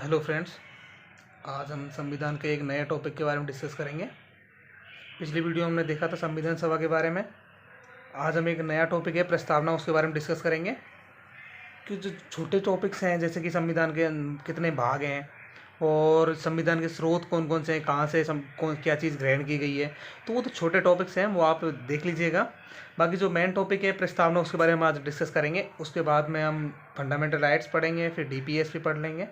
Hello friends. आज हम संविधान के एक नए टॉपिक के बारे में डिस्कस करेंगे। पिछली वीडियो हमने देखा था संविधान सभा के बारे में। आज हम एक नया टॉपिक है प्रस्तावना, उसके बारे में डिस्कस करेंगे कि जो छोटे टॉपिक्स हैं जैसे कि संविधान के कितने भाग हैं और संविधान के स्रोत कौन कौन से हैं, कहाँ से कौन क्या चीज़ ग्रहण की गई है, तो वो तो छोटे टॉपिक्स हैं, वो आप देख लीजिएगा। बाकी जो मेन टॉपिक है प्रस्तावना, उसके बारे में आज डिस्कस करेंगे। उसके बाद में हम फंडामेंटल राइट्स पढ़ेंगे, फिर डीपीएस भी पढ़ लेंगे।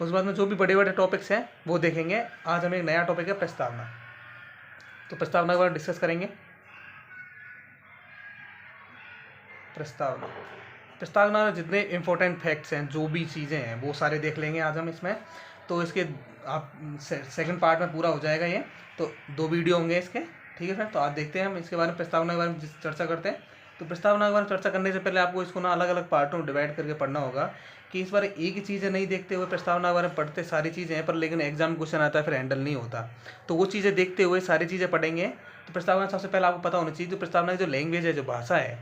उसके बाद में जो भी बड़े बड़े टॉपिक्स हैं वो देखेंगे। आज हमें एक नया टॉपिक है प्रस्तावना, तो प्रस्तावना के बारे में डिस्कस करेंगे। प्रस्तावना प्रस्तावना में जितने इंपॉर्टेंट फैक्ट्स हैं, जो भी चीज़ें हैं, वो सारे देख लेंगे आज हम इसमें। तो इसके आप सेकंड पार्ट में पूरा हो जाएगा ये, तो 2 वीडियो होंगे इसके। ठीक है फ्रेंड, तो आज देखते हैं हम इसके बारे में, प्रस्तावना के बारे में चर्चा करते हैं। तो प्रस्तावना के बारे में चर्चा करने से पहले आपको इसको ना अलग अलग पार्टों में डिवाइड करके पढ़ना होगा कि इस बार एक ही चीज़ें नहीं देखते हुए प्रस्तावना के बारे में पढ़ते सारी चीज़ें हैं, पर लेकिन एग्जाम क्वेश्चन आता है फिर हैंडल नहीं होता। तो वो चीज़ें देखते हुए सारी चीज़ें पढ़ेंगे। तो प्रस्तावना सबसे पहले आपको पता होना चाहिए, जो प्रस्तावना की जो लैंग्वेज है, जो भाषा है,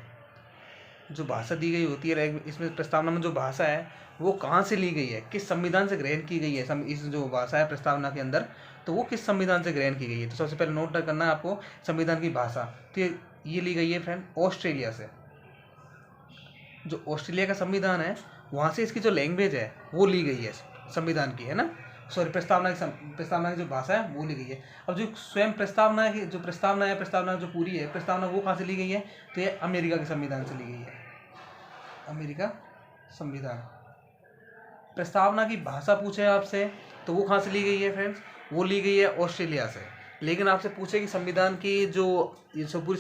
जो भाषा दी गई होती है इसमें प्रस्तावना में जो भाषा है वो कहाँ से ली गई है, किस संविधान से ग्रहण की गई है। इस जो भाषा है प्रस्तावना के अंदर, तो वो किस संविधान से ग्रहण की गई है। तो सबसे पहले नोट करना है आपको संविधान की भाषा। तो ये ली गई है फ्रेंड ऑस्ट्रेलिया से। जो ऑस्ट्रेलिया का संविधान है वहाँ से इसकी जो लैंग्वेज है वो ली गई है संविधान की, है ना। सॉरी, प्रस्तावना की जो भाषा है वो ली गई है। अब जो स्वयं प्रस्तावना की जो प्रस्तावना जो पूरी है प्रस्तावना, वो कहाँ से ली गई है, तो ये अमेरिका के संविधान से ली गई है। अमेरिका संविधान। प्रस्तावना की भाषा पूछे आपसे तो वो कहाँ से ली गई है फ्रेंड्स, वो ली गई है ऑस्ट्रेलिया से। लेकिन आपसे पूछे कि संविधान की जो ये सब पूरी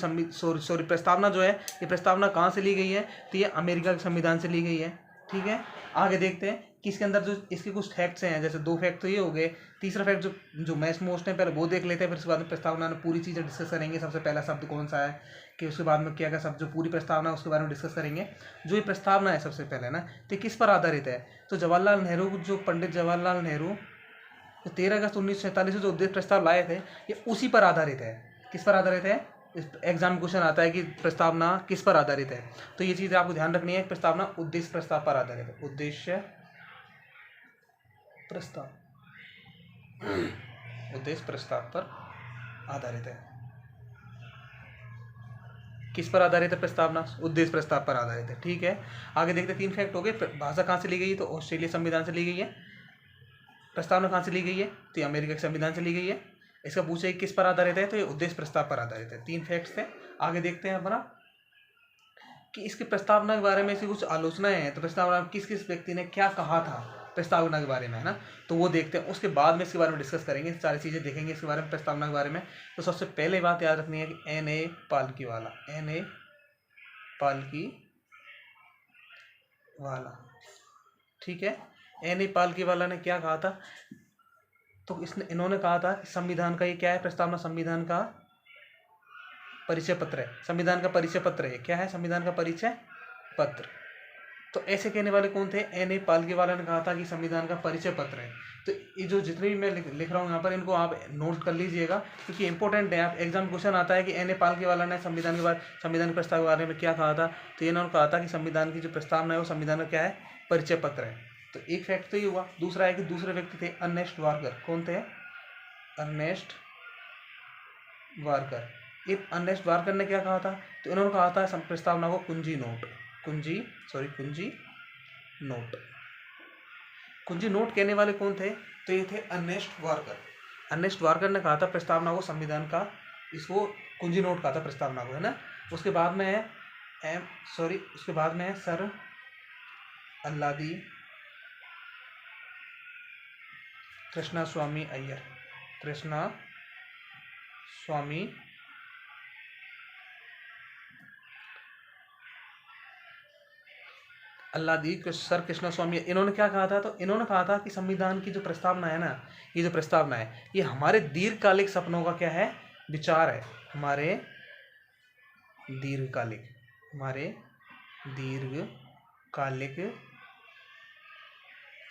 सॉरी प्रस्तावना जो है, ये प्रस्तावना कहाँ से ली गई है, तो ये अमेरिका के संविधान से ली गई है। ठीक है, आगे देखते हैं कि इसके अंदर जो इसके कुछ फैक्ट्स हैं, जैसे 2 फैक्ट तो ये हो गए। तीसरा फैक्ट जो मैथ मोस्ट है, पहले वो देख लेते हैं, फिर उसके बाद में प्रस्तावना में पूरी चीज़ें डिस्कस करेंगे। सबसे पहला शब्द कौन सा है, कि उसके बाद में क्या क्या शब्द, जो पूरी प्रस्तावना है उसके बारे में डिस्कस करेंगे। जो ये प्रस्तावना है सबसे पहले ना, तो किस पर आधारित है, तो जवाहरलाल नेहरू, जो पंडित जवाहरलाल नेहरू तो 13 अगस्त 1947 से जो उद्देश्य प्रस्ताव लाए थे, ये उसी पर आधारित है। किस पर आधारित है, इस एग्जाम क्वेश्चन आता है कि प्रस्तावना किस पर आधारित है, तो ये चीज़ आपको ध्यान रखनी है। प्रस्तावना उद्देश्य प्रस्ताव पर आधारित है। उद्देश्य प्रस्ताव उद्देश्य प्रस्ताव पर आधारित है। किस पर आधारित है प्रस्तावना, उद्देश्य प्रस्ताव पर आधारित है। ठीक है, आगे देखते हैं। 3 फैक्ट हो गए। भाषा कहाँ से ली गई, तो ऑस्ट्रेलिया संविधान से ली गई है। प्रस्तावना कहाँ से ली गई है, तो ये अमेरिका के संविधान से ली गई है। इसका पूछे किस पर आधारित है, तो ये उद्देश्य प्रस्ताव पर आधारित है। 3 फैक्ट्स थे। आगे देखते हैं अपना कि इसकी प्रस्तावना के बारे में ऐसी कुछ आलोचनाएं हैं, तो प्रस्तावना में किस किस व्यक्ति ने क्या कहा था प्रस्तावना के बारे में, है ना, तो वो देखते हैं। उसके बाद में इसके बारे में डिस्कस करेंगे, सारी चीज़ें देखेंगे इसके बारे में, प्रस्तावना के बारे में। तो सबसे पहले बात याद रखनी है कि N.A. पालकीवाला, N.A. पालकीवाला, ठीक है। N.A. पालकीवाला ने क्या कहा था, तो इन्होंने कहा था कि संविधान का ये क्या है, प्रस्तावना संविधान का परिचय पत्र है। संविधान का परिचय पत्र है। क्या है, संविधान का परिचय पत्र। तो ऐसे कहने वाले कौन थे, N.A. पालकीवाला ने कहा था कि संविधान का परिचय पत्र है। तो ये जो जितने भी मैं लिख रहा हूँ यहाँ पर, इनको आप नोट कर लीजिएगा क्योंकि इंपॉर्टेंट है। आप एग्जाम क्वेश्चन आता है कि N.A. पालकीवाला ने संविधान के प्रस्ताव के बारे में क्या कहा था, तो इन्होंने कहा था कि संविधान की जो प्रस्तावना है वो संविधान का क्या है, परिचय पत्र है। तो एक फैक्ट तो ये हुआ। दूसरा है कि दूसरे व्यक्ति थे अर्नेस्ट वार्कर। कौन थे, अर्नेस्ट वार्कर। ये अर्नेस्ट वार्कर ने क्या कहा था, तो इन्होंने कहा था प्रस्तावना को कुंजी नोट कहने वाले कौन थे, तो ये थे अर्नेस्ट वार्कर। अर्नेस्ट वार्कर ने कहा था प्रस्तावना को संविधान का, इसको कुंजी नोट कहा था प्रस्तावना को, है ना। उसके बाद में है सर अल्लादी कृष्णास्वामी अय्यर। सर कृष्णास्वामी, इन्होंने क्या कहा था, तो इन्होंने कहा था कि संविधान की जो प्रस्तावना है ना, ये जो प्रस्तावना है ये हमारे दीर्घकालिक सपनों का क्या है, विचार है। हमारे दीर्घकालिक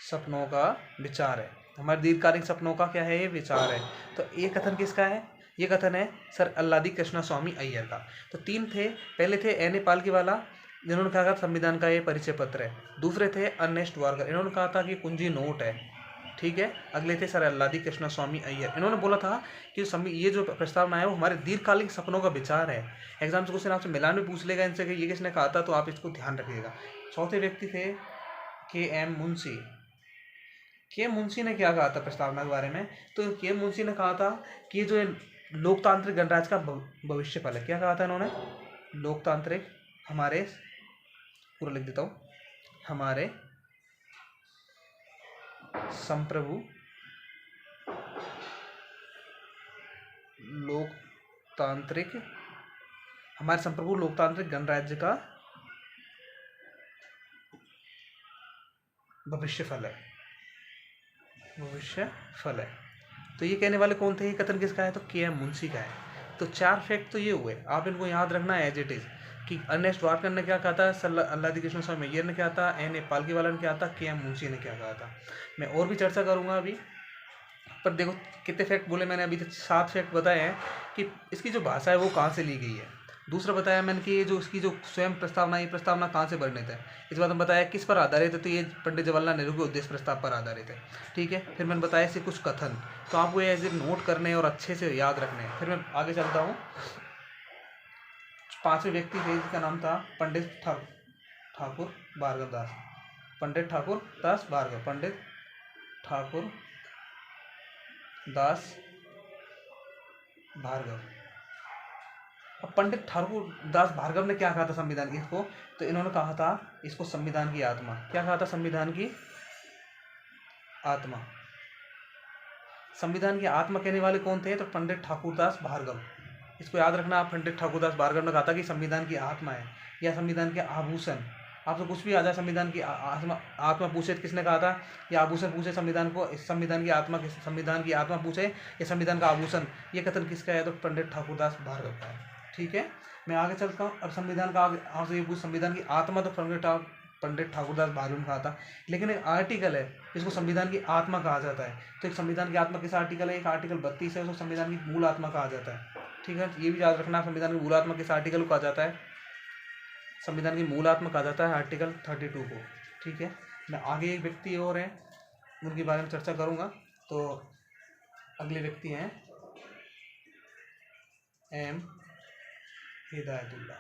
सपनों का विचार है। हमारे दीर्घकालिक सपनों का क्या है, ये विचार है। तो ये कथन किसका है, ये कथन है सर अल्लादी कृष्णास्वामी अय्यर का। तो 3 थे। पहले थे N.A. पालकीवाला, जिन्होंने कहा था संविधान का ये परिचय पत्र है। दूसरे थे अर्नेस्ट वार्कर, इन्होंने कहा था कि कुंजी नोट है। ठीक है। अगले थे सर अल्लादी कृष्ण स्वामी अय्यर। इन्होंने बोला था कि ये जो प्रस्तावना है वो हमारे दीर्घकालिक सपनों का विचार है। एग्जाम से क्वेश्चन आपसे मिलान में पूछ लेगा इनसे कि ये किसने कहा था, तो आप इसको ध्यान रखिएगा। चौथे व्यक्ति थे के एम मुंशी। के मुंशी ने क्या कहा था प्रस्तावना के बारे में, तो के मुंशी ने कहा था कि जो लोकतांत्रिक गणराज्य का भविष्य फल है। क्या कहा था इन्होंने, लोकतांत्रिक हमारे, पूरा लिख देता हूँ, हमारे संप्रभु लोकतांत्रिक, हमारे संप्रभु लोकतांत्रिक गणराज्य का भविष्य फल है, भविष्य फल है। तो ये कहने वाले कौन थे, ये कथन किसका है, तो के एम मुंशी का है। तो 4 फैक्ट तो ये हुए, आप इनको याद रखना है एज इट इज़ कि अर्नेस्ट वार्कर ने क्या कहा था, अल्लादी कृष्ण स्वामी अय्यर ने क्या था, एन ए पालकीवाला ने क्या था, के एम मुंशी ने क्या कहा था। मैं और भी चर्चा करूँगा अभी, पर देखो कितने फैक्ट बोले मैंने, अभी तक 7 फैक्ट बताए हैं कि इसकी जो भाषा है वो कहाँ से ली गई है। दूसरा बताया मैंने कि ये जो इसकी जो स्वयं प्रस्तावना, ये प्रस्तावना कहाँ से वर्णित है। इस बात में बताया किस पर आधारित है, तो ये पंडित जवाहरलाल नेहरू के उद्देश्य प्रस्ताव पर आधारित है, ठीक है। फिर मैंने बताया इससे कुछ कथन, तो आपको ये ऐसे नोट करने और अच्छे से याद रखने हैं। फिर मैं आगे चलता हूँ। 5वें व्यक्ति थे जिसका नाम था पंडित ठाकुर भार्गव दास, पंडित ठाकुर दास भार्गव, पंडित ठाकुर दास भार्गव। अब पंडित ठाकुर दास भार्गव ने क्या कहा था संविधान की इसको, तो इन्होंने कहा था इसको संविधान की आत्मा। क्या कहा था, संविधान की आत्मा। संविधान की आत्मा कहने वाले कौन थे, तो पंडित ठाकुर दास भार्गव। इसको याद रखना, आप पंडित ठाकुर दास भार्गव ने कहा था कि संविधान की आत्मा है या संविधान के आभूषण। आपसे कुछ भी आ जाए संविधान की आत्मा पूछे तो किसने कहा था, या आभूषण पूछे संविधान को, संविधान की आत्मा पूछे या संविधान का आभूषण, ये कथन किसका है, तो पंडित ठाकुर दास भार्गव का है, ठीक है। मैं आगे चलता हूँ। अब संविधान का आपसे ये पूछ, संविधान की आत्मा तो पंडित ठाकुर दास भार्गव ने कहा था, लेकिन एक आर्टिकल है इसको संविधान की आत्मा कहा जाता है। तो एक संविधान की आत्मा किस आर्टिकल है, एक आर्टिकल 32 है, उसको संविधान की मूल आत्मा कहा जाता है, ठीक है। ये भी याद रखना, संविधान की मूल आत्मा किस आर्टिकल को कहा जाता है, संविधान की मूल आत्मा कहा जाता है आर्टिकल 32 को, ठीक है। मैं आगे एक व्यक्ति और हैं उनके बारे में चर्चा करूँगा। तो अगले व्यक्ति हैं एम हिदायतुल्लाह।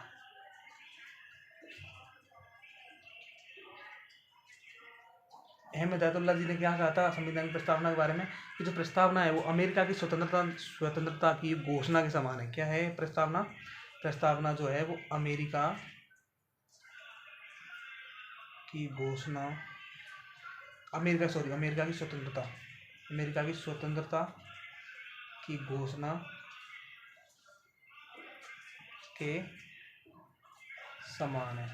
एम हिदायतुल्लाह जी ने क्या कहा था संविधान की प्रस्तावना के बारे में, कि जो प्रस्तावना है वो अमेरिका की स्वतंत्रता की घोषणा के समान है। क्या है प्रस्तावना, प्रस्तावना जो है वो अमेरिका की घोषणा, अमेरिका की स्वतंत्रता की घोषणा के समान है।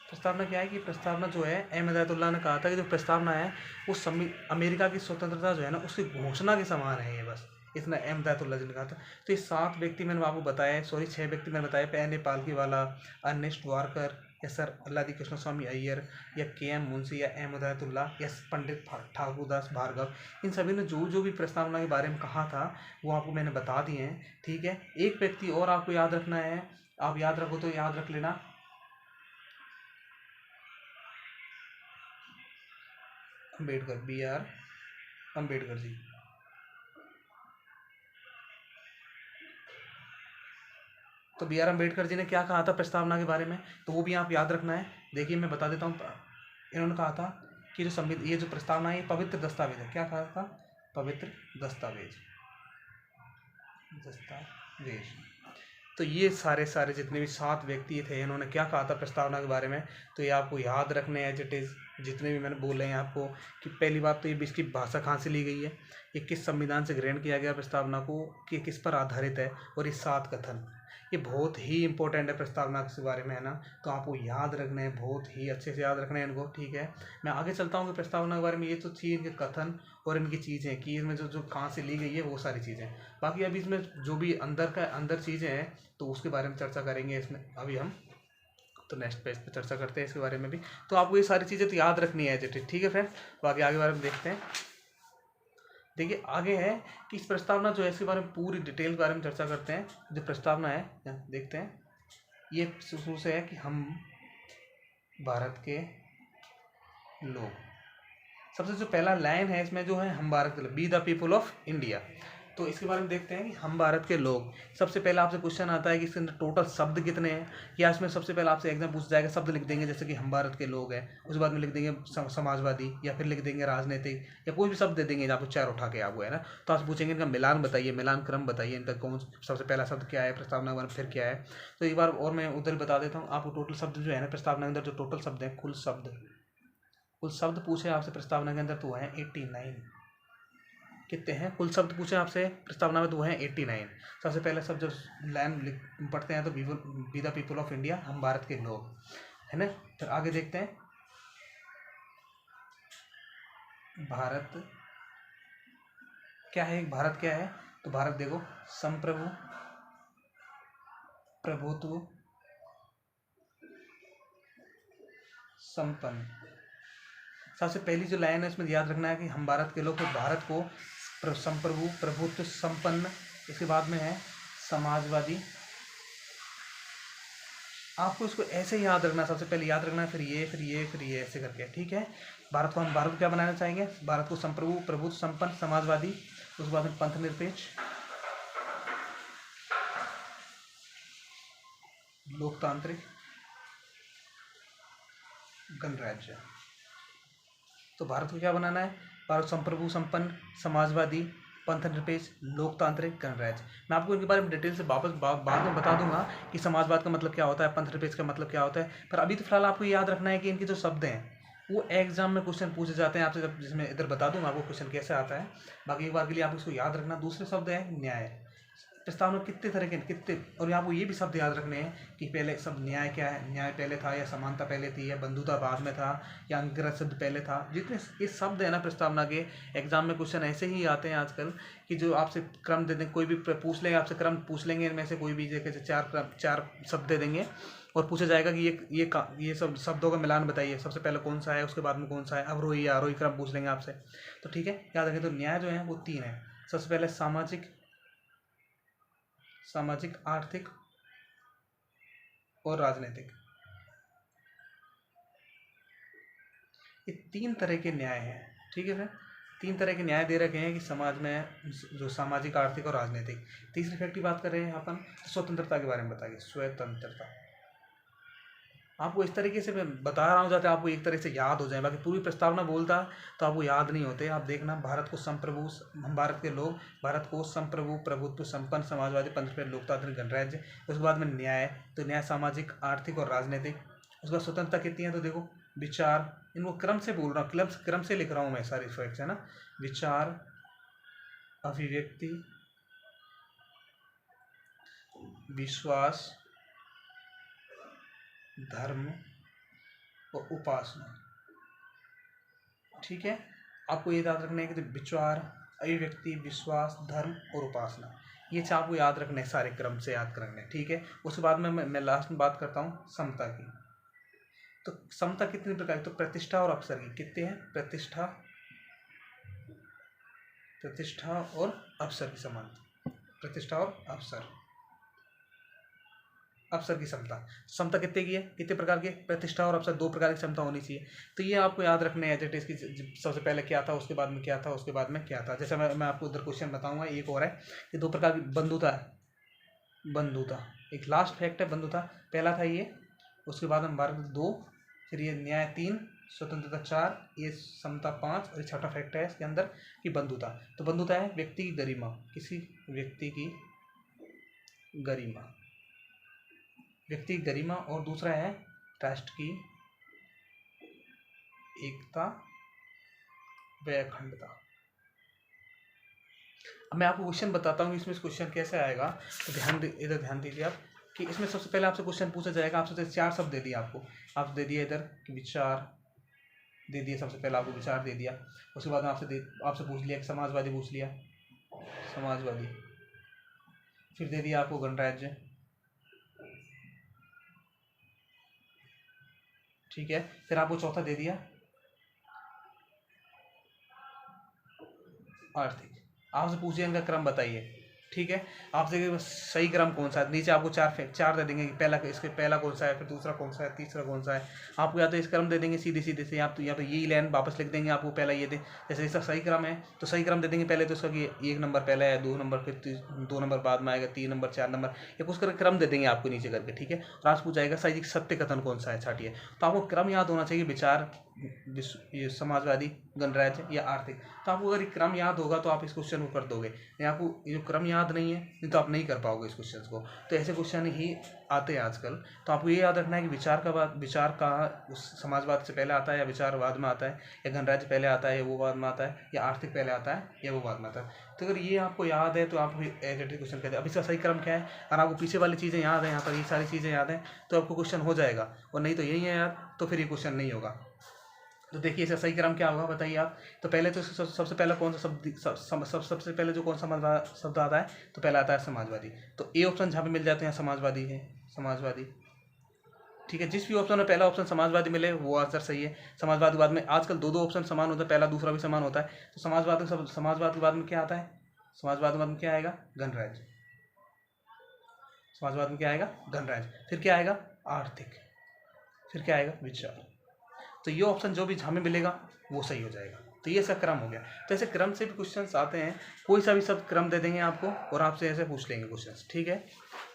प्रस्तावना क्या है कि प्रस्तावना जो है, एम हिदायतुल्लाह ने कहा था कि जो प्रस्तावना है वो अमेरिका की स्वतंत्रता जो है ना उसकी घोषणा के समान है, ये बस इतना एम हिदायतुल्लाह जी ने कहा था। तो ये 7 व्यक्ति मैंने आपको बताया, 6 व्यक्ति मैंने बताया, N A Palkhivala, Ernest Barker, या सर अल्लादी कृष्ण स्वामी अय्यर, या के एम मुंशी, या एम हिदायतुल्लाह, या पंडित ठाकुर दास भार्गव। इन सभी ने जो जो भी प्रस्तावना के बारे में कहा था वो आपको मैंने बता दिए हैं, ठीक है। एक व्यक्ति और आपको याद रखना है, आप याद रखो तो याद रख लेना, अम्बेडकर, बी आर अम्बेडकर जी। तो बी आर अम्बेडकर जी ने क्या कहा था प्रस्तावना के बारे में, तो वो भी आप याद रखना है। देखिए मैं बता देता हूँ, इन्होंने कहा था कि जो ये जो प्रस्तावना है ये पवित्र दस्तावेज है। क्या कहा था, पवित्र दस्तावेज। तो ये सारे जितने भी 7 व्यक्ति थे इन्होंने क्या कहा था प्रस्तावना के बारे में, तो ये आपको याद रखने हैं एज इट इज़, जितने भी मैंने बोले हैं आपको। कि पहली बात तो ये इसकी भाषा कहाँ से ली गई है, ये किस संविधान से ग्रहण किया गया प्रस्तावना को, कि किस पर आधारित है, और ये 7 कथन, ये बहुत ही इंपॉर्टेंट है प्रस्तावना के बारे में, है ना। तो आपको याद रखने हैं, बहुत ही अच्छे से याद रखना है इनको, ठीक है। मैं आगे चलता हूँ कि प्रस्तावना के बारे में ये तो थी इनके कथन और इनकी चीज़ें, कि इसमें जो कहाँ से ली गई है वो सारी चीज़ें। बाकी अभी इसमें जो भी अंदर चीज़ें हैं तो उसके बारे में चर्चा करेंगे इसमें अभी हम, तो नेक्स्ट पेज पे चर्चा करते हैं इसके बारे में भी। तो आपको ये सारी चीज़ें तो याद रखनी है एज, ठीक है फ्रेंड। बाकी आगे बारे में देखते हैं। देखिए आगे है कि इस प्रस्तावना जो है इसके बारे में पूरी डिटेल के बारे में चर्चा करते हैं। जो प्रस्तावना है देखते हैं, ये शुरू से है कि हम भारत के लोग, सबसे जो पहला लाइन है इसमें जो है हम भारत के लोग, be the people of India. तो इसके बारे में देखते हैं कि हम भारत के लोग। सबसे पहला आपसे क्वेश्चन आता है कि इसके अंदर टोटल शब्द कितने हैं, या इसमें सबसे पहले आपसे एग्जाम पूछ जाएगा, शब्द लिख देंगे जैसे कि हम भारत के लोग हैं, उसके बाद में लिख देंगे समाजवादी, या फिर लिख देंगे राजनीतिक, या कोई भी शब्द दे देंगे आपको चार उठा के आपको, है ना। तो आपसे पूछेंगे इनका मिलान बताइए, मिलान क्रम बताइए, इनका कौन सबसे पहला शब्द क्या है, प्रस्तावना वर्ग फिर क्या है। तो एक बार और मैं उधर बता देता हूँ आपको। टोटल शब्द जो है ना प्रस्तावना के अंदर, जो टोटल शब्द हैं, कुल शब्द पूछे आपसे प्रस्तावना के अंदर तो वो हैं 89। कितने हैं कुल शब्द पूछे आपसे प्रस्तावना में, तो वो हैं 89। सबसे पहले शब्द जब लाइन पढ़ते हैं तो be the people of India, हम भारत के लोग, है ना। फिर आगे देखते हैं, भारत क्या है, भारत क्या है, तो भारत देखो संप्रभु, प्रभुत्व, संपन्न। सबसे पहली जो लाइन है इसमें याद रखना है कि हम भारत के लोग, तो भारत को संप्रभु, प्रभुत्व, संपन्न, इसके बाद में है समाजवादी। आपको इसको ऐसे याद रखना, सबसे पहले याद रखना है, फिर ये फिर ये फिर ये ऐसे करके, ठीक है। भारत को हम क्या बनाना चाहेंगे, भारत को संप्रभु, प्रभुत्व, संपन्न, समाजवादी, उसके बाद में पंथ निरपेक्ष, लोकतांत्रिक, गणराज्य। तो भारत को क्या बनाना है, भारत संप्रभु, संपन्न, समाजवादी, पंथ निरपेक्ष, लोकतांत्रिक, गणराज्य। मैं आपको इनके बारे में डिटेल से वापस बाद में बता दूंगा कि समाजवाद का मतलब क्या होता है, पंथ निरपेक्ष का मतलब क्या होता है। पर अभी तो फिलहाल आपको याद रखना है कि इनके जो शब्द हैं वो एग्जाम में क्वेश्चन पूछे जाते हैं आपसे, जब जिसमें इधर बता दूंगा आपको क्वेश्चन कैसे आता है। बाकी एक बार के लिए आप इसको याद रखना। दूसरे शब्द है न्याय। प्रस्तावना कितने तरह के, कितने, और आपको ये भी शब्द याद रखने हैं कि पहले शब्द न्याय क्या है, न्याय पहले था या समानता पहले थी या बंधुता बाद में था या अंग्रज शब्द पहले था। जितने ये शब्द है ना प्रस्तावना के, एग्जाम में क्वेश्चन ऐसे ही आते हैं आजकल कि जो आपसे क्रम दे देंगे, कोई भी पूछ लेंगे आपसे, क्रम पूछ लेंगे, इनमें से कोई भी जैसे चार शब्द दे देंगे और पूछा जाएगा कि ये सब शब्दों का मिलान बताइए, सबसे पहले कौन सा है, उसके बाद में कौन सा है, अवरोही या आरोही क्रम पूछ लेंगे आपसे। तो ठीक है, याद रखें। तो न्याय जो है वो 3 है। सबसे पहले सामाजिक, आर्थिक और राजनीतिक। ये 3 तरह के न्याय हैं, ठीक है सर। 3 तरह के न्याय दे रखे हैं कि समाज में, जो सामाजिक, आर्थिक और राजनीतिक। तीसरे फैक्ट की बात कर रहे हैं अपन, तो स्वतंत्रता के बारे में बताइए। स्वतंत्रता आपको इस तरीके से मैं बता रहा हूँ जाते आपको एक तरह से याद हो जाए, बाकी पूरी प्रस्तावना बोलता तो आपको याद नहीं होते। आप देखना, भारत को संप्रभु, हम भारत के लोग, भारत को संप्रभु, प्रभुत्व, संपन्न, समाजवादी, पंथ निरपेक्ष, लोकतांत्रिक, गणराज्य। उसके बाद में न्याय, तो न्याय सामाजिक, आर्थिक और राजनीतिक। उसके बाद स्वतंत्रता कितनी है, तो देखो विचार, इनको क्रम से बोल रहा हूँ, क्रम से लिख रहा हूँ मैं सारी फैक्ट्स, है ना। विचार, अभिव्यक्ति, विश्वास, धर्म और उपासना, ठीक है। आपको ये याद रखना है कि विचार, अभिव्यक्ति, विश्वास, धर्म और उपासना, ये आपको याद रखने हैं, सारे क्रम से याद करने, ठीक है। उसके बाद में मैं लास्ट में बात करता हूँ समता की। तो समता कितने प्रकार की, तो प्रतिष्ठा और अवसर की। कितने हैं, प्रतिष्ठा और अवसर की समानता, प्रतिष्ठा और अवसर की समता कितने की है, कितने प्रकार के, प्रतिष्ठा और अवसर, 2 प्रकार की क्षमता होनी चाहिए। तो ये आपको याद रखने हैं एज इट इज की, सबसे पहले क्या था, उसके बाद में क्या था, उसके बाद में क्या था। जैसे मैं आपको उधर क्वेश्चन बताऊंगा। एक और है कि 2 प्रकार की बंधुता, एक लास्ट फैक्ट है बंधुता। पहला था ये, उसके बाद में भारत 2, फिर ये न्याय 3, स्वतंत्रता 4, ये समता 5, और ये छठा फैक्ट है इसके अंदर कि बंधुता। तो बंधुता है व्यक्ति की गरिमा, किसी व्यक्ति की गरिमा, और दूसरा है राष्ट्र की एकता व अखंडता। अब मैं आपको क्वेश्चन बताता हूँ इसमें क्वेश्चन कैसे आएगा, तो इधर ध्यान दीजिए आप कि इसमें सबसे पहले आपसे क्वेश्चन पूछा जाएगा। आपसे 4 शब्द दे दिए आपको दे दिए इधर कि विचार दे दिए, सबसे पहले आपको विचार दे दिया। उसके बाद में आपसे पूछ लिया कि समाजवादी पूछ लिया, समाजवादी। फिर दे दिया आपको गणराज्य, ठीक है। फिर आपको चौथा दे दिया आर्थिक। आपसे पूछिए इनका क्रम बताइए, ठीक है। आपसे सही क्रम कौन सा है, नीचे आपको चार दे देंगे कि पहला इसके पहला कौन सा है, फिर दूसरा कौन सा है, तीसरा कौन सा है। आपको या तो इस क्रम दे देंगे सीधे सीधे से, आप तो या तो यही लाइन वापस लिख देंगे, आपको पहला ये दे, जैसे इसका सही क्रम है तो सही क्रम दे देंगे पहले तो इसका कि 1 नंबर पहला है, 2 नंबर, फिर 2 नंबर बाद में आएगा, 3 नंबर, 4 नंबर, या कुछ करके क्रम दे देंगे आपको नीचे करके, ठीक है। और आज पूछा जाएगा सही सत्य कथन कौन सा है, छाटिए। तो आपको क्रम याद होना चाहिए, विचार, ये समाजवादी, गणराज्य या आर्थिक। तो आपको अगर ये क्रम याद होगा तो आप इस क्वेश्चन को कर दोगे, या आपको ये जो क्रम याद नहीं है नहीं तो आप नहीं कर पाओगे इस क्वेश्चन को। तो ऐसे क्वेश्चन ही आते हैं आजकल। तो आपको ये याद रखना है कि विचार का उस समाजवाद से पहले आता है या विचारवाद में आता है, या गणराज्य पहले आता है या वो बाद में आता है, या आर्थिक पहले आता है या वो बाद में आता है। तो अगर ये आपको याद है तो आप एज इट इज क्वेश्चन कहते हैं। अब इसका सही क्रम क्या है, अगर आपको पीछे वाली चीज़ें याद है, यहाँ पर ये सारी चीज़ें याद हैं तो आपको क्वेश्चन हो जाएगा, और नहीं तो यही है यार तो फिर ये क्वेश्चन नहीं होगा। तो देखिए इसका सही क्रम क्या होगा बताइए आप। तो पहले तो सबसे पहले कौन सा सबसे पहले जो कौन सा शब्द आता है, तो पहला आता है समाजवादी। तो ए ऑप्शन जहाँ पे मिल जाते हैं समाजवादी है, समाजवादी, ठीक है। जिस भी ऑप्शन में पहला ऑप्शन समाजवादी मिले वो आंसर सही है। समाजवाद के बाद में आजकल दो ऑप्शन समान होता है, पहला दूसरा भी समान होता है। तो समाजवाद के बाद में क्या आता है, समाजवाद के बाद में क्या आएगा, गणराज्य। समाजवाद में क्या आएगा, गणराज्य। फिर क्या आएगा, आर्थिक। फिर क्या आएगा, विचार। तो ये ऑप्शन जो भी हमें मिलेगा वो सही हो जाएगा। तो ये इसका क्रम हो गया। तो ऐसे क्रम से भी क्वेश्चंस आते हैं, कोई सा भी सब क्रम दे देंगे आपको और आपसे ऐसे पूछ लेंगे क्वेश्चंस, ठीक है।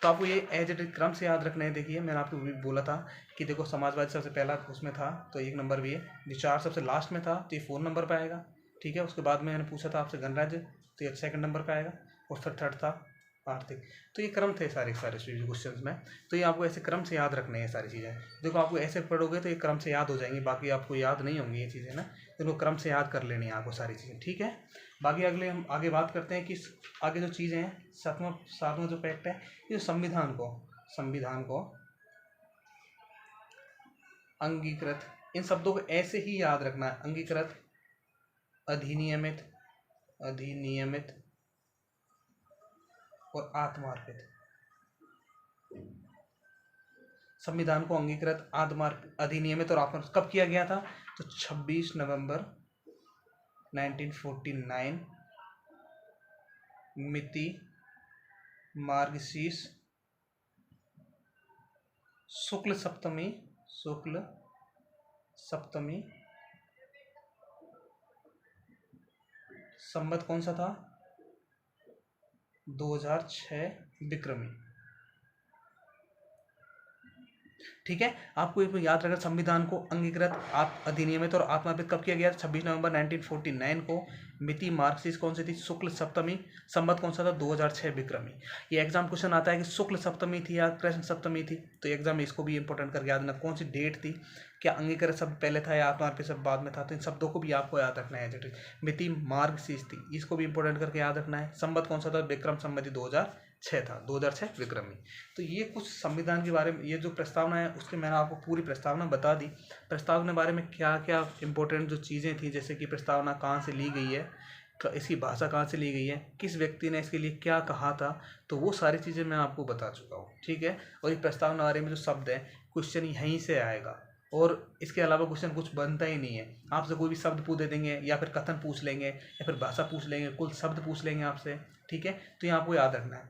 तो आपको ये एज इट इज क्रम से याद रखना है। देखिए मैंने आपको बोला था कि देखो समाजवादी सबसे पहला उसमें था तो 1 नंबर भी है, विचार सबसे लास्ट में था तो ये 4 नंबर पर आएगा, ठीक है। उसके बाद में मैंने पूछा था आपसे गणराज्य तो ये 2nd नंबर पर आएगा, और फिर 3rd था आर्थिक। तो ये क्रम थे सारे क्वेश्चंस में। तो ये आपको ऐसे क्रम से याद रखने हैं सारी चीज़ें। देखो आपको ऐसे पढ़ोगे तो ये क्रम से याद हो जाएंगी, बाकी आपको याद नहीं होंगी ये चीज़ें ना, इनको क्रम से याद कर लेनी है आपको सारी चीज़ें, ठीक है। बाकी अगले हम आगे बात करते हैं कि आगे जो चीज़ें हैं, सातवां जो फैक्ट है, ये जो संविधान को अंगीकृत, इन शब्दों को ऐसे ही याद रखना है, अंगीकृत, अधिनियमित और आत्मार्पित। संविधान को अंगीकृत, अधिनियमित और आत्मार्पित कब किया गया था, तो 26 नवंबर 1949 मिति मार्गशीर्ष शुक्ल सप्तमी संवत कौन सा था, 2006 विक्रमी, ठीक है। आपको ये याद रखना, संविधान को अंगीकृत, अधिनियमित और आत्मार्पित कब किया गया, 26 नवंबर 1949 को, मिति मार्गशीर्ष कौन सी थी, शुक्ल सप्तमी, संवत कौन सा था, 2006 विक्रमी। ये एग्जाम क्वेश्चन आता है कि शुक्ल सप्तमी थी या कृष्ण सप्तमी थी, तो एग्जाम में इसको भी इंपॉर्टेंट करके याद रखना, कौन सी डेट थी, क्या अंगीकृत शब्द पहले था या आत्मार्पित शब्द बाद में था। तो इन शब्दों को भी आपको याद रखना है। मिति मार्गशीर्ष थी, इसको भी इंपॉर्टेंट करके याद रखना है। संवत कौन सा था, विक्रम संवत 2006 था, 2006 विक्रमी। तो ये कुछ संविधान के बारे में, ये जो प्रस्तावना है उसके मैंने आपको पूरी प्रस्तावना बता दी। प्रस्तावना के बारे में क्या क्या इंपॉर्टेंट जो चीज़ें थी, जैसे कि प्रस्तावना कहाँ से ली गई है, इसकी भाषा कहाँ से ली गई है, किस व्यक्ति ने इसके लिए क्या कहा था, तो वो सारी चीज़ें मैं आपको बता चुका हूँ, ठीक है। और ये प्रस्तावना बारे में जो शब्द है, क्वेश्चन यहीं से आएगा, और इसके अलावा क्वेश्चन कुछ बनता ही नहीं है। आपसे कोई भी शब्द पूछ दे देंगे, या फिर कथन पूछ लेंगे, या फिर भाषा पूछ लेंगे, कुल शब्द पूछ लेंगे आपसे, ठीक है। तो ये आपको याद रखना है।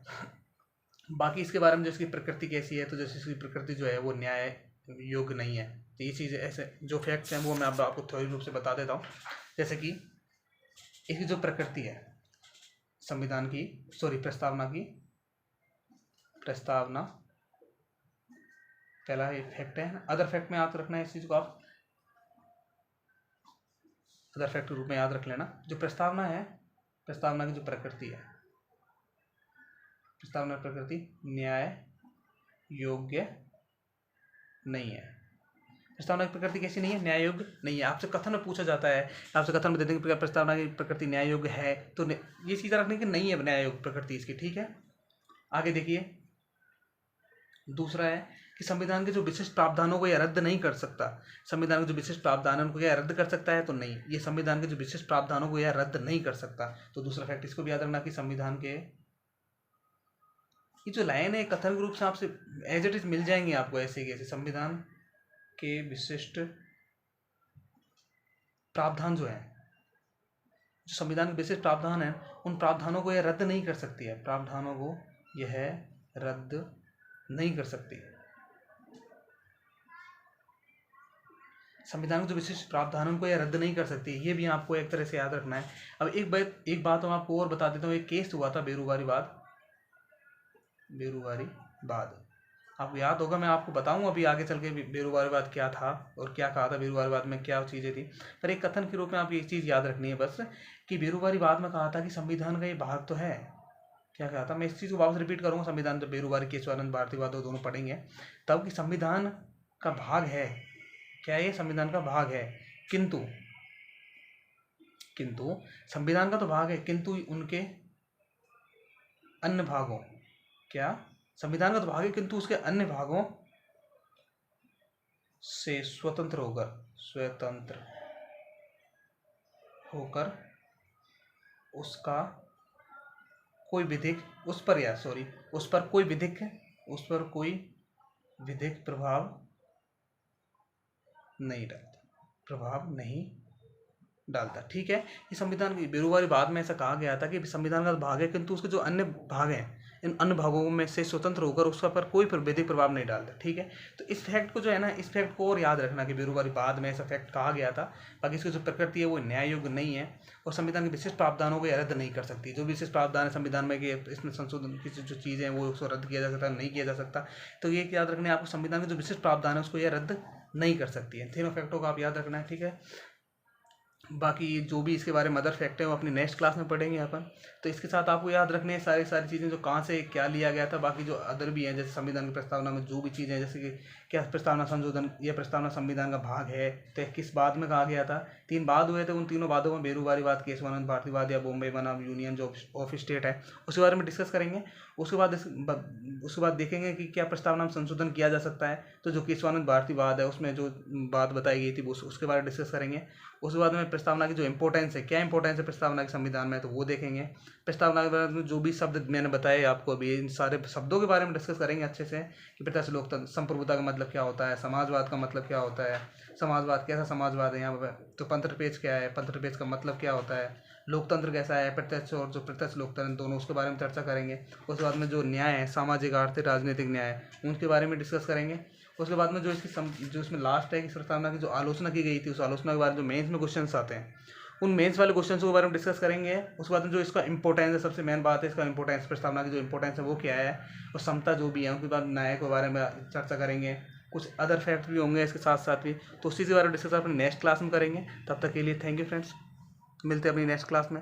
बाकी इसके बारे में जो इसकी प्रकृति कैसी है, तो जैसे इसकी प्रकृति जो है वो न्याय योग्य नहीं है। तो ये चीज़ ऐसे जो फैक्ट्स हैं वो मैं अब आपको थोड़ी रूप से बता देता हूँ। जैसे कि इसकी जो प्रकृति है संविधान की, प्रस्तावना पहला ये फैक्ट है। अदर फैक्ट में याद रखना है इस चीज़ को, आप अदर फैक्ट के रूप में याद रख लेना। जो प्रस्तावना है, प्रस्तावना की जो प्रकृति है, प्रस्तावना प्रकृति न्याय योग्य नहीं है। प्रस्तावना की प्रकृति कैसी नहीं है, न्याय योग्य नहीं है। आपसे कथन में पूछा जाता है, आपसे कथन में दे देंगे प्रस्तावना की प्रकृति न्याय योग्य है, तो ये चीज़ रखने की नहीं है न्याय योग्य प्रकृति इसकी, ठीक है। आगे देखिए, दूसरा है कि संविधान के जो विशिष्ट प्रावधानों को यह रद्द नहीं कर सकता। संविधान के जो विशिष्ट प्रावधानों को यह रद्द कर सकता है, तो नहीं, ये संविधान के जो विशिष्ट प्रावधानों को यह रद्द नहीं कर सकता। तो दूसरा फैक्ट इसको भी याद रखना कि संविधान के, ये जो लाइन है कथन के रूप से आपसे एज इट इज मिल जाएंगे आपको ऐसे कैसे, संविधान के विशिष्ट प्रावधान जो है, जो संविधान के विशिष्ट प्रावधान हैं उन प्रावधानों को यह रद्द नहीं कर सकती है, प्रावधानों को यह रद्द नहीं कर सकती। संविधान के जो विशिष्ट प्रावधान है उनको यह रद्द नहीं कर सकती, ये भी आपको एक तरह से याद रखना है। अब एक बात मैं आपको और बता देता हूँ, एक केस हुआ था बेरोजगारी बाद। आपको याद होगा, मैं आपको बताऊं अभी आगे चल के बेरोजगारीवाद क्या था और क्या कहा था, बेरोजगारीवाद में क्या चीज़ें थी। पर एक कथन के रूप में आप एक चीज़ याद रखनी है बस, कि बेरोजगारीवाद में कहा था कि संविधान का ये भाग तो है, क्या कहा था, मैं इस चीज़ को वापस रिपीट करूँगा, संविधान जब बेरोजगारी केशवानंद भारतीवाद दोनों पढ़ेंगे तब, कि संविधान का भाग है, क्या ये संविधान का भाग है, किंतु संविधान का तो भाग है, किंतु उनके अन्य भागों, क्या संविधान का तो भाग है किंतु उसके अन्य भागों से स्वतंत्र होकर उसका कोई विधिक उस पर कोई विधिक प्रभाव नहीं डालता। ठीक है, ये संविधान की बेरोजगारीवाद में ऐसा कहा गया था कि संविधान का भाग है किंतु उसके जो अन्य भाग हैं, इन अन्य भागों में से स्वतंत्र होकर उसका पर कोई विधिक प्रभाव नहीं डालता। ठीक है, तो इस फैक्ट को जो है ना, इस फैक्ट को और याद रखना कि बेरोजगारीवाद में ऐसा फैक्ट कहा गया था। बाकी इसकी जो प्रकृति है वो न्याय योग्य नहीं है और संविधान के विशिष्ट प्रावधानों को यह रद्द नहीं कर सकती। जो विशिष्ट प्रावधान है संविधान में कि इसमें संशोधन की जो चीज़ें हैं वो उसको रद्द किया जा सकता है, नहीं किया जा सकता। तो ये याद रखना है आपको, संविधान के जो विशिष्ट प्रावधान है उसको यह रद्द नहीं कर सकती है। तीनों फैक्टों का आप याद रखना है। ठीक है, बाकी जो भी इसके बारे में अदर फैक्ट है वो अपनी नेक्स्ट क्लास में पढ़ेंगे अपन। तो इसके साथ आपको याद रखने हैं सारी चीज़ें, जो कहाँ से क्या लिया गया था। बाकी जो अदर भी हैं, जैसे संविधान की प्रस्तावना में जो भी चीज़ें हैं, जैसे कि क्या प्रस्तावना संशोधन या प्रस्तावना संविधान का भाग है, तो किस बाद में कहा गया था। 3 वाद हुए थे, उन तीनों वादों में बेरोजगारीवाद, केशवानंद भारतीवाद या बॉम्बे बनाम यूनियन जो ऑफ स्टेट है, उसके बारे में डिस्कस करेंगे। उसके बाद देखेंगे कि क्या प्रस्तावना में संशोधन किया जा सकता है। तो जो केशवानंद भारतीवाद है उसमें जो बात बताई गई थी उसके बारे में डिस्कस करेंगे। उसके बाद में प्रस्तावना की जो इंपॉर्टेंस है, क्या इंपॉर्टेंस है प्रस्तावना के संविधान में, तो वो देखेंगे। प्रस्तावना के बारे में जो भी शब्द मैंने बताए आपको अभी, इन सारे शब्दों के बारे में डिस्कस करेंगे अच्छे से, कि प्रत्यक्ष लोकतंत्र, संप्रभुता का मतलब क्या होता है, समाजवाद का मतलब क्या होता है, समाजवाद कैसा समाजवाद है यहाँ पर, तो पंथनिरपेक्ष क्या है, पंथनिरपेक्ष का मतलब क्या होता है, लोकतंत्र कैसा है, प्रत्यक्ष और जो प्रत्यक्ष लोकतंत्र दोनों, उसके बारे में चर्चा करेंगे। उसके बाद में जो न्याय है, सामाजिक आर्थिक राजनीतिक न्याय, उनके बारे में डिस्कस करेंगे। उसके बाद में जो इसमें लास्ट है कि प्रस्तावना की जो आलोचना की गई थी, उस आलोचना के बारे में जो मेंस में क्वेश्चंस आते हैं, उन मेंस वाले क्वेश्चंस के बारे में डिस्कस करेंगे। उसके बाद में जो इसका इंपॉर्टेंस है, सबसे मेन बात है इसका इंपॉर्टेंस, प्रस्तावना की जो इंपॉर्टेंस है वो क्या है, और समता जो भी है, उनके बाद न्याय के बारे में चर्चा करेंगे। कुछ अदर फैक्ट भी होंगे इसके साथ साथ भी, तो उसी के बारे में डिस्कस अपने नेक्स्ट क्लास में करेंगे। तब तक के लिए थैंक यू फ्रेंड्स, मिलते हैं अपनी नेक्स्ट क्लास में।